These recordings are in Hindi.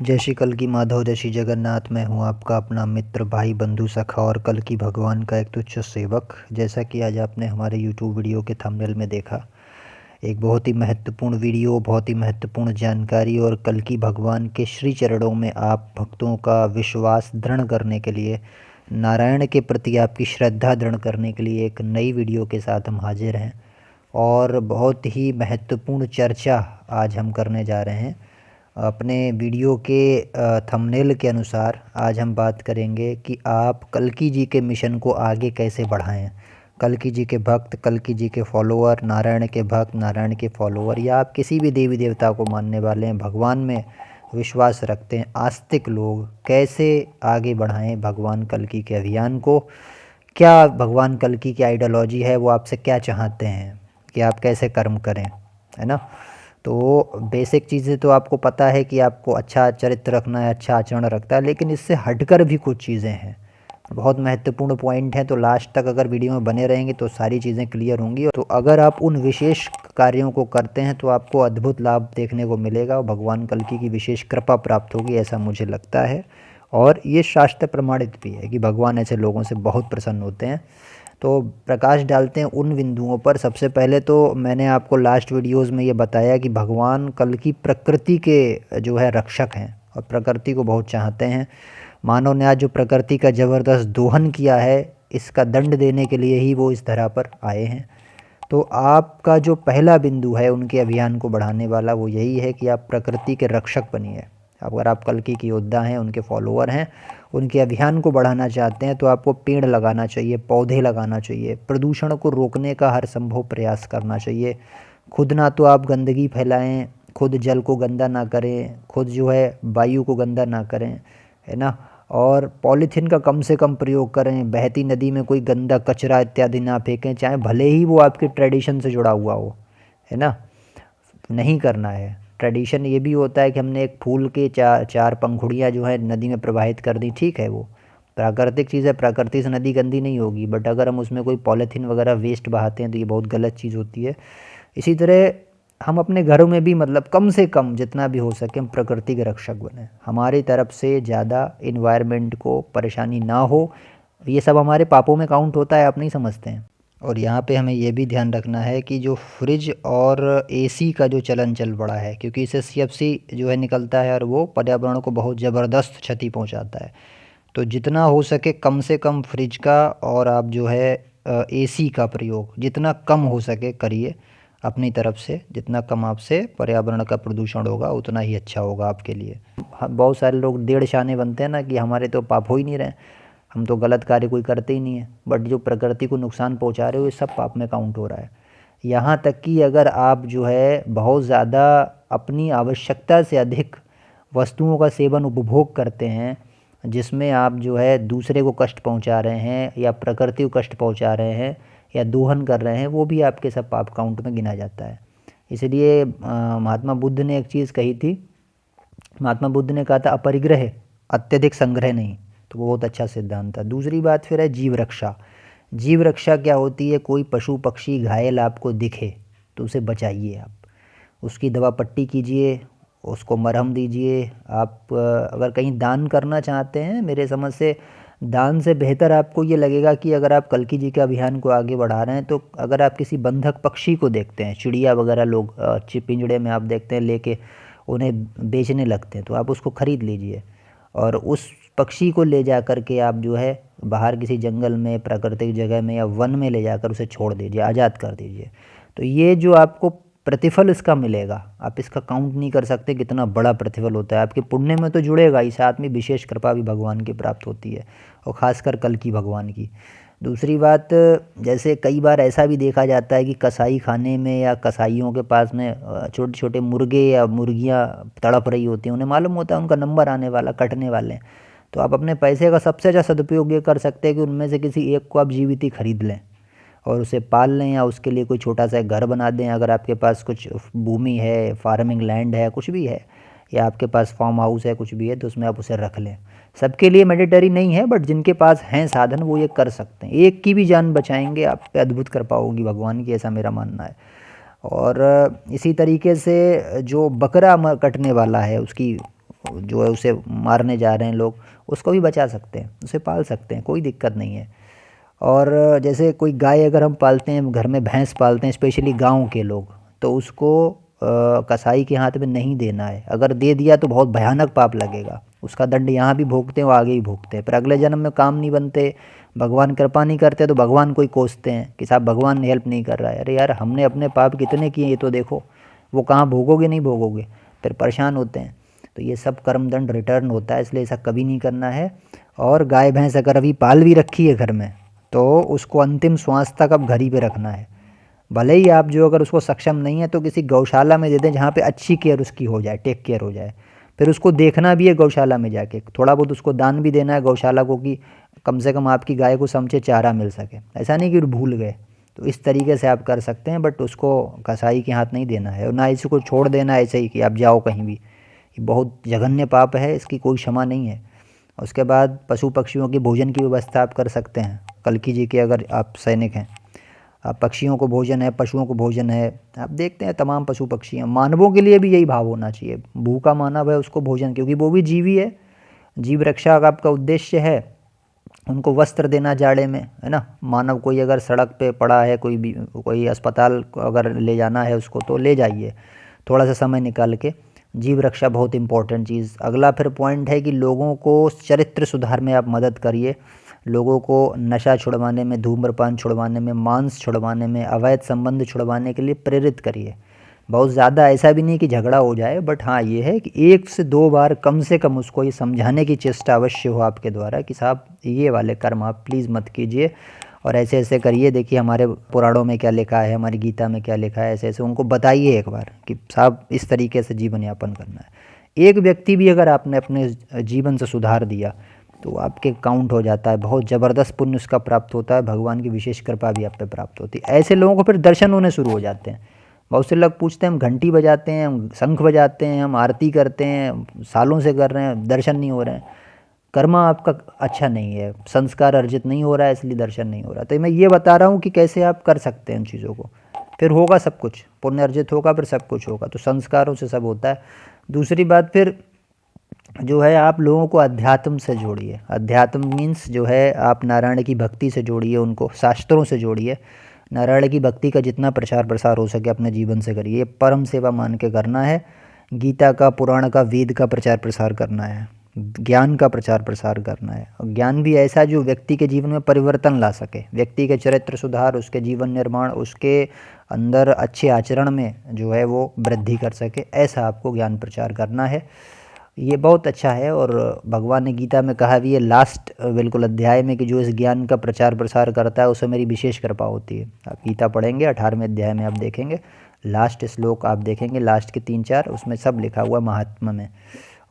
जय श्री कल्कि माधव, जय श्री जगन्नाथ। मैं हूँ आपका अपना मित्र, भाई, बंधु, सखा और कल्कि भगवान का एक तुच्छ सेवक। जैसा कि आज आपने हमारे यूट्यूब वीडियो के थंबनेल में देखा, एक बहुत ही महत्वपूर्ण वीडियो, बहुत ही महत्वपूर्ण जानकारी और कल्कि भगवान के श्री चरणों में आप भक्तों का विश्वास दृढ़ करने के लिए, नारायण के प्रति आपकी श्रद्धा दृढ़ करने के लिए एक नई वीडियो के साथ हम हाजिर हैं। और बहुत ही महत्वपूर्ण चर्चा आज हम करने जा रहे हैं। अपने वीडियो के थंबनेल के अनुसार आज हम बात करेंगे कि आप कल्कि जी के मिशन को आगे कैसे बढ़ाएं। कल्कि जी के भक्त, कल्कि जी के फॉलोअर, नारायण के भक्त, नारायण के फॉलोअर, या आप किसी भी देवी देवता को मानने वाले हैं, भगवान में विश्वास रखते हैं, आस्तिक लोग कैसे आगे बढ़ाएं भगवान कल्कि के अभियान को। क्या भगवान कल्कि की आइडियोलॉजी है, वो आपसे क्या चाहते हैं कि आप कैसे कर्म करें, है ना। तो बेसिक चीज़ें तो आपको पता है कि आपको अच्छा चरित्र रखना है, अच्छा आचरण रखता है, लेकिन इससे हटकर भी कुछ चीज़ें हैं, बहुत महत्वपूर्ण पॉइंट हैं। तो लास्ट तक अगर वीडियो में बने रहेंगे तो सारी चीज़ें क्लियर होंगी। तो अगर आप उन विशेष कार्यों को करते हैं तो आपको अद्भुत लाभ देखने को मिलेगा और भगवान कल्कि की विशेष कृपा प्राप्त होगी, ऐसा मुझे लगता है। और ये शास्त्र प्रमाणित भी है कि भगवान ऐसे लोगों से बहुत प्रसन्न होते हैं। तो प्रकाश डालते हैं उन बिंदुओं पर। सबसे पहले तो मैंने आपको लास्ट वीडियोस में ये बताया कि भगवान कल्कि प्रकृति के जो है रक्षक हैं और प्रकृति को बहुत चाहते हैं। मानव ने आज जो प्रकृति का ज़बरदस्त दोहन किया है, इसका दंड देने के लिए ही वो इस धरा पर आए हैं। तो आपका जो पहला बिंदु है उनके अभियान को बढ़ाने वाला, वो यही है कि आप प्रकृति के रक्षक बनिए। अगर आप कल्कि के योद्धा हैं, उनके फॉलोअर हैं, उनके अभियान को बढ़ाना चाहते हैं, तो आपको पेड़ लगाना चाहिए, पौधे लगाना चाहिए, प्रदूषण को रोकने का हर संभव प्रयास करना चाहिए। खुद ना तो आप गंदगी फैलाएं, खुद जल को गंदा ना करें, खुद जो है वायु को गंदा ना करें, है ना। और पॉलीथीन का कम से कम प्रयोग करें, बहती नदी में कोई गंदा कचरा इत्यादि ना फेंकें, चाहे भले ही वो आपके ट्रेडिशन से जुड़ा हुआ हो, है ना। नहीं करना है। ट्रेडिशन ये भी होता है कि हमने एक फूल के चार पंखुड़ियाँ जो है नदी में प्रवाहित कर दी, ठीक है, वो प्राकृतिक चीज़ है, प्रकृति से नदी गंदी नहीं होगी। बट अगर हम उसमें कोई पॉलीथीन वगैरह वेस्ट बहाते हैं तो ये बहुत गलत चीज़ होती है। इसी तरह हम अपने घरों में भी मतलब कम से कम जितना भी हो सके हम प्रकृति के रक्षक बने। हमारी तरफ से ज़्यादा इन्वायरमेंट को परेशानी ना हो, ये सब हमारे पापों में काउंट होता है, आप नहीं समझते हैं। और यहाँ पे हमें ये भी ध्यान रखना है कि जो फ्रिज और एसी का जो चलन चल पड़ा है, क्योंकि इससे सीएफसी जो है निकलता है और वो पर्यावरण को बहुत ज़बरदस्त क्षति पहुँचाता है। तो जितना हो सके कम से कम फ्रिज का और आप जो है एसी का प्रयोग जितना कम हो सके करिए अपनी तरफ से। जितना कम आपसे पर्यावरण का प्रदूषण होगा उतना ही अच्छा होगा आपके लिए। बहुत सारे लोग डेढ़ शाने बनते हैं ना कि हमारे तो पाप हो ही नहीं रहे, हम तो गलत कार्य कोई करते ही नहीं है, बट जो प्रकृति को नुकसान पहुंचा रहे हो ये सब पाप में काउंट हो रहा है। यहाँ तक कि अगर आप जो है बहुत ज़्यादा अपनी आवश्यकता से अधिक वस्तुओं का सेवन उपभोग करते हैं, जिसमें आप जो है दूसरे को कष्ट पहुंचा रहे हैं या प्रकृति को कष्ट पहुंचा रहे हैं या दोहन कर रहे हैं, वो भी आपके सब पाप काउंट में गिना जाता है। इसलिए महात्मा बुद्ध ने एक चीज़ कही थी। महात्मा बुद्ध ने कहा था अपरिग्रह, अत्यधिक संग्रह नहीं। तो वो बहुत अच्छा सिद्धांत था। दूसरी बात फिर है जीव रक्षा। जीव रक्षा क्या होती है? कोई पशु पक्षी घायल आपको दिखे तो उसे बचाइए, आप उसकी दवा पट्टी कीजिए, उसको मरहम दीजिए। आप अगर कहीं दान करना चाहते हैं, मेरे समझ से दान से बेहतर आपको ये लगेगा कि अगर आप कल्कि जी के अभियान को आगे बढ़ा रहे हैं तो अगर आप किसी बंधक पक्षी को देखते हैं, चिड़िया वगैरह लोग पिंजड़े में आप देखते हैं लेके उन्हें बेचने लगते हैं, तो आप उसको ख़रीद लीजिए और उस पक्षी को ले जा कर के आप जो है बाहर किसी जंगल में, प्राकृतिक जगह में या वन में ले जाकर उसे छोड़ दीजिए, आज़ाद कर दीजिए। तो ये जो आपको प्रतिफल इसका मिलेगा, आप इसका काउंट नहीं कर सकते कितना बड़ा प्रतिफल होता है। आपके पुण्य में तो जुड़ेगा ही, साथ में विशेष कृपा भी भगवान की प्राप्त होती है, और ख़ासकर कल्कि भगवान की। दूसरी बात, जैसे कई बार ऐसा भी देखा जाता है कि कसाई खाने में या कसाईयों के पास में छोटे छोटे मुर्गे या मुर्गियाँ तड़प रही होती हैं, उन्हें मालूम होता है उनका नंबर आने वाला, कटने वाले हैं। तो आप अपने पैसे का सबसे अच्छा सदुपयोग ये कर सकते हैं कि उनमें से किसी एक को आप जीवित ही खरीद लें और उसे पाल लें, या उसके लिए कोई छोटा सा घर बना दें। अगर आपके पास कुछ भूमि है, फार्मिंग लैंड है, कुछ भी है, या आपके पास फार्म हाउस है, कुछ भी है, तो उसमें आप उसे रख लें। सबके लिए मैंडेटरी नहीं है, बट जिनके पास हैं साधन वो ये कर सकते हैं। एक की भी जान बचाएंगे, आप पे अद्भुत कृपा होगी भगवान की, ऐसा मेरा मानना है। और इसी तरीके से जो बकरा कटने वाला है, उसकी जो है उसे मारने जा रहे हैं लोग, उसको भी बचा सकते हैं, उसे पाल सकते हैं, कोई दिक्कत नहीं है। और जैसे कोई गाय अगर हम पालते हैं, घर में भैंस पालते हैं, स्पेशली गांव के लोग, तो उसको कसाई के हाथ में नहीं देना है। अगर दे दिया तो बहुत भयानक पाप लगेगा, उसका दंड यहाँ भी भोगते हैं और आगे भी भोगते हैं, पर अगले जन्म में काम नहीं बनते, भगवान कृपा नहीं करते तो भगवान को ही कोसते हैं कि साहब भगवान ने हेल्प नहीं कर रहा है। अरे यार, हमने अपने पाप कितने किए ये तो देखो, वो कहाँ भोगोगे, नहीं भोगोगे, फिर परेशान होते हैं। तो ये सब कर्म दंड रिटर्न होता है, इसलिए ऐसा कभी नहीं करना है। और गाय भैंस अगर अभी पाल भी रखी है घर में, तो उसको अंतिम श्वास तक अब घर ही पे रखना है। भले ही आप जो अगर उसको सक्षम नहीं है तो किसी गौशाला में दे दें जहाँ पे अच्छी केयर उसकी हो जाए, टेक केयर हो जाए। फिर उसको देखना भी है गौशाला में जाके, थोड़ा बहुत उसको दान भी देना है गौशाला को कि कम से कम आपकी गाय को समझे चारा मिल सके। ऐसा नहीं कि भूल गए, तो इस तरीके से आप कर सकते हैं, बट उसको कसाई के हाथ नहीं देना है और ना इसको छोड़ देना ऐसे ही कि आप जाओ कहीं भी। ये बहुत जघन्य पाप है, इसकी कोई क्षमा नहीं है। उसके बाद पशु पक्षियों की भोजन की व्यवस्था आप कर सकते हैं, कल्कि जी के अगर आप सैनिक हैं। आप पक्षियों को भोजन है, पशुओं को भोजन है, आप देखते हैं तमाम पशु पक्षी हैं। मानवों के लिए भी यही भाव होना चाहिए, भूखा मानव है उसको भोजन, क्योंकि वो भी जीवी है। जीव रक्षा का आपका उद्देश्य है, उनको वस्त्र देना जाड़े में, है ना। मानव कोई अगर सड़क पे पड़ा है, कोई भी कोई अस्पताल को अगर ले जाना है उसको, तो ले जाइए थोड़ा सा समय निकाल के। जीव रक्षा बहुत इंपॉर्टेंट चीज़। अगला फिर पॉइंट है कि लोगों को चरित्र सुधार में आप मदद करिए। लोगों को नशा छुड़वाने में, धूम्रपान छुड़वाने में, मांस छुड़वाने में, अवैध संबंध छुड़वाने के लिए प्रेरित करिए। बहुत ज़्यादा ऐसा भी नहीं कि झगड़ा हो जाए, बट हाँ ये है कि 1 से 2 बार कम से कम उसको ये समझाने की चेष्टा अवश्य हो आपके द्वारा कि साहब ये वाले कर्म आप प्लीज़ मत कीजिए और ऐसे ऐसे करिए। देखिए हमारे पुराणों में क्या लिखा है, हमारी गीता में क्या लिखा है, ऐसे ऐसे उनको बताइए एक बार कि साहब इस तरीके से जीवन यापन करना है। एक व्यक्ति भी अगर आपने अपने जीवन से सुधार दिया तो आपके काउंट हो जाता है, बहुत ज़बरदस्त पुण्य उसका प्राप्त होता है, भगवान की विशेष कृपा भी आप पे प्राप्त होती है। ऐसे लोगों को फिर दर्शन होने शुरू हो जाते हैं। बहुत से लोग पूछते हैं हम घंटी बजाते हैं, हम शंख बजाते हैं, हम आरती करते हैं, सालों से कर रहे हैं, दर्शन नहीं हो रहे हैं। कर्मा आपका अच्छा नहीं है, संस्कार अर्जित नहीं हो रहा है, इसलिए दर्शन नहीं हो रहा। तो मैं ये बता रहा हूँ कि कैसे आप कर सकते हैं उन चीज़ों को, फिर होगा सब कुछ, पुण्य अर्जित होगा, फिर सब कुछ होगा। तो संस्कारों से सब होता है। दूसरी बात फिर जो है, आप लोगों को अध्यात्म से जोड़िए। अध्यात्म मीन्स जो है, आप नारायण की भक्ति से जोड़िए, उनको शास्त्रों से जोड़िए। नारायण की भक्ति का जितना प्रचार प्रसार हो सके अपने जीवन से करिए, ये परम सेवा मान के करना है। गीता का, पुराण का, वेद का प्रचार प्रसार करना है, ज्ञान का प्रचार प्रसार करना है। और ज्ञान भी ऐसा जो व्यक्ति के जीवन में परिवर्तन ला सके, व्यक्ति के चरित्र सुधार, उसके जीवन निर्माण, उसके अंदर अच्छे आचरण में जो है वो वृद्धि कर सके, ऐसा आपको ज्ञान प्रचार करना है। ये बहुत अच्छा है। और भगवान ने गीता में कहा भी है लास्ट बिल्कुल अध्याय में कि जो इस ज्ञान का प्रचार प्रसार करता है उसे मेरी विशेष कृपा होती है। आप गीता पढ़ेंगे 18वें अध्याय में आप देखेंगे, लास्ट श्लोक आप देखेंगे, लास्ट के 3-4 उसमें सब लिखा हुआ महात्मा में।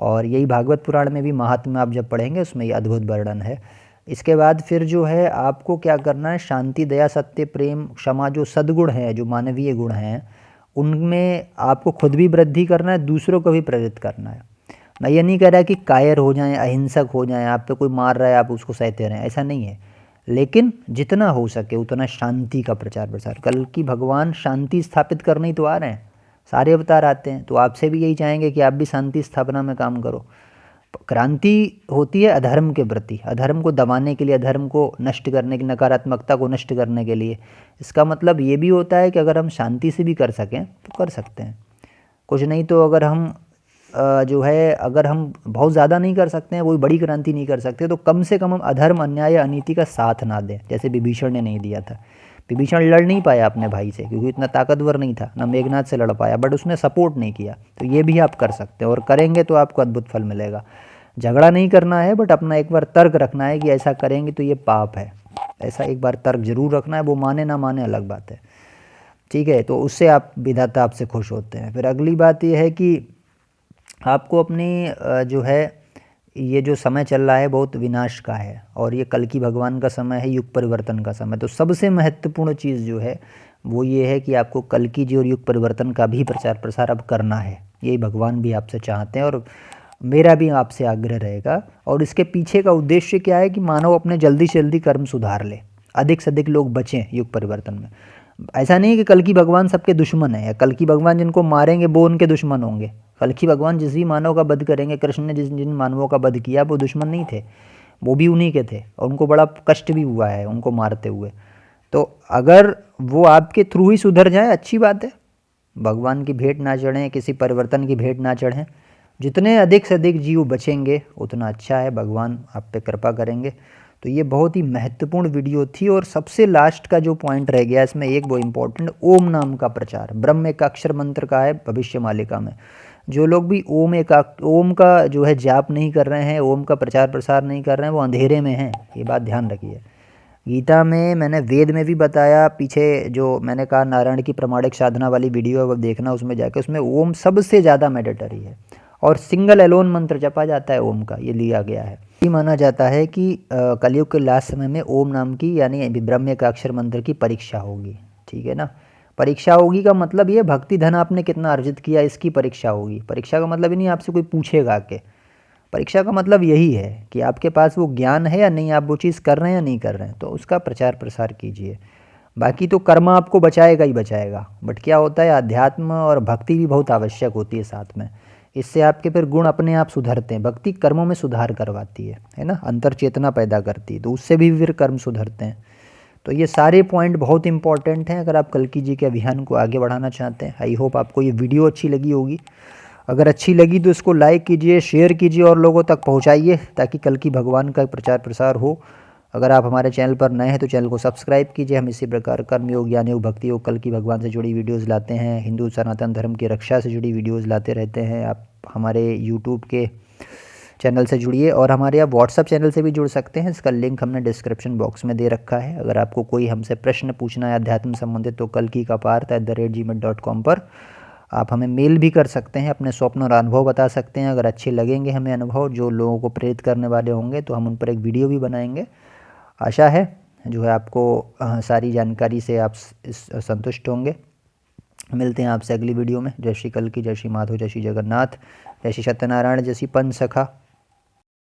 और यही भागवत पुराण में भी महात्मा आप जब पढ़ेंगे उसमें ये अद्भुत वर्णन है। इसके बाद फिर जो है आपको क्या करना है, शांति, दया, सत्य, प्रेम, क्षमा, जो सद्गुण हैं, जो मानवीय गुण हैं, उनमें आपको खुद भी वृद्धि करना है, दूसरों को भी प्रेरित करना है। मैं ये नहीं कह रहा कि कायर हो जाएं, अहिंसक हो जाएं, आप पे कोई मार रहा है आप उसको सहते रहें, ऐसा नहीं है। लेकिन जितना हो सके उतना शांति का प्रचार प्रसार। कल की भगवान शांति स्थापित करने ही तो आ रहे हैं, सारे अवतार आते हैं, तो आपसे भी यही चाहेंगे कि आप भी शांति स्थापना में काम करो। क्रांति होती है अधर्म के प्रति, अधर्म को दबाने के लिए, अधर्म को नष्ट करने की, नकारात्मकता को नष्ट करने के लिए। इसका मतलब ये भी होता है कि अगर हम शांति से भी कर सकें तो कर सकते हैं। कुछ नहीं तो अगर हम जो है, अगर हम बहुत ज़्यादा नहीं कर सकते हैं, कोई बड़ी क्रांति नहीं कर सकते, तो कम से कम हम अधर्म, अन्याय, अनीति का साथ ना दें, जैसे विभीषण ने नहीं दिया था। विभीषण लड़ नहीं पाया अपने भाई से क्योंकि इतना ताकतवर नहीं था, ना मेघनाथ से लड़ पाया, बट उसने सपोर्ट नहीं किया। तो ये भी आप कर सकते हैं और करेंगे तो आपको अद्भुत फल मिलेगा। झगड़ा नहीं करना है, बट अपना एक बार तर्क रखना है कि ऐसा करेंगे तो ये पाप है, ऐसा एक बार तर्क जरूर रखना है। वो माने ना माने अलग बात है, ठीक है। तो उससे आप, विधाता आपसे खुश होते हैं। फिर अगली बात ये है कि आपको अपनी जो है, ये जो समय चल रहा है बहुत विनाश का है और ये कल की भगवान का समय है, युग परिवर्तन का समय। तो सबसे महत्वपूर्ण चीज़ जो है वो ये है कि आपको कल की जी और युग परिवर्तन का भी प्रचार प्रसार अब करना है। यही भगवान भी आपसे चाहते हैं और मेरा भी आपसे आग्रह रहेगा। और इसके पीछे का उद्देश्य क्या है कि मानव अपने जल्दी से जल्दी कर्म सुधार ले, अधिक से अधिक लोग बचें युग परिवर्तन में। ऐसा नहीं कि कल की भगवान सबके दुश्मन है, या कल की भगवान जिनको मारेंगे वो उनके दुश्मन होंगे। कल्कि भगवान जिस भी मानव का वध करेंगे, कृष्ण ने जिस जिन मानवों का वध किया वो दुश्मन नहीं थे, वो भी उन्हीं के थे और उनको बड़ा कष्ट भी हुआ है उनको मारते हुए। तो अगर वो आपके थ्रू ही सुधर जाए अच्छी बात है, भगवान की भेंट ना चढ़ें, किसी परिवर्तन की भेंट ना चढ़ें। जितने अधिक से अधिक जीव बचेंगे उतना अच्छा है, भगवान आप पे कृपा करेंगे। तो ये बहुत ही महत्वपूर्ण वीडियो थी। और सबसे लास्ट का जो पॉइंट रह गया इसमें एक वो इम्पोर्टेंट, ओम नाम का प्रचार। ब्रह्म एक अक्षर मंत्र का है भविष्य मालिका में। जो लोग भी ओम का जो है जाप नहीं कर रहे हैं, ओम का प्रचार प्रसार नहीं कर रहे हैं, वो अंधेरे में हैं, ये बात ध्यान रखिए। गीता में मैंने वेद में भी बताया, पीछे जो मैंने कहा नारायण की प्रमाणिक साधना वाली वीडियो है वो देखना, उसमें जाके उसमें ओम सबसे ज़्यादा मैंडेटरी है और सिंगल एलोन मंत्र जपा जाता है ओम का, ये लिया गया है। ये माना जाता है कि कलयुग के लास्ट समय में ओम नाम की यानी ब्रह्म एकाक्षर मंत्र की परीक्षा होगी, ठीक है ना। परीक्षा होगी का मतलब ये भक्ति धन आपने कितना अर्जित किया इसकी परीक्षा होगी। परीक्षा का मतलब ही नहीं आपसे कोई पूछेगा कि, परीक्षा का मतलब यही है कि आपके पास वो ज्ञान है या नहीं, आप वो चीज़ कर रहे हैं या नहीं कर रहे हैं, तो उसका प्रचार प्रसार कीजिए। बाकी तो कर्म आपको बचाएगा ही बचाएगा, बट क्या होता है अध्यात्म और भक्ति भी बहुत आवश्यक होती है साथ में। इससे आपके फिर गुण अपने आप सुधरते हैं, भक्ति कर्मों में सुधार करवाती है ना, अंतर चेतना पैदा करती है, तो उससे भी फिर कर्म सुधरते हैं। तो ये सारे पॉइंट बहुत इंपॉर्टेंट हैं अगर आप कल्कि जी के अभियान को आगे बढ़ाना चाहते हैं। आई होप आपको ये वीडियो अच्छी लगी होगी। अगर अच्छी लगी तो इसको लाइक कीजिए, शेयर कीजिए और लोगों तक पहुंचाइए ताकि कल्कि भगवान का प्रचार प्रसार हो। अगर आप हमारे चैनल पर नए हैं तो चैनल को सब्सक्राइब कीजिए। हम इसी प्रकार कर्मयोग, ज्ञान योग, भक्ति योग, कल्कि भगवान से जुड़ी वीडियोज़ लाते हैं, हिंदू सनातन धर्म की रक्षा से जुड़ी वीडियोज़ लाते रहते हैं। आप हमारे यूट्यूब के चैनल से जुड़िए और हमारे आप व्हाट्सअप चैनल से भी जुड़ सकते हैं, इसका लिंक हमने डिस्क्रिप्शन बॉक्स में दे रखा है। अगर आपको कोई हमसे प्रश्न पूछना है अध्यात्म संबंधित तो kalkikaparth@gmail.com पर आप हमें मेल भी कर सकते हैं, अपने स्वप्न और अनुभव बता सकते हैं। अगर अच्छे लगेंगे हमें अनुभव जो लोगों को प्रेरित करने वाले होंगे तो हम उन पर एक वीडियो भी बनाएंगे। आशा है जो है आपको सारी जानकारी से आप संतुष्ट होंगे। मिलते हैं आपसे अगली वीडियो में। जय श्री कल्कि, जय श्री माधव, जय श्री जगन्नाथ, जय श्री सत्यनारायण, जय श्री पंच सखा।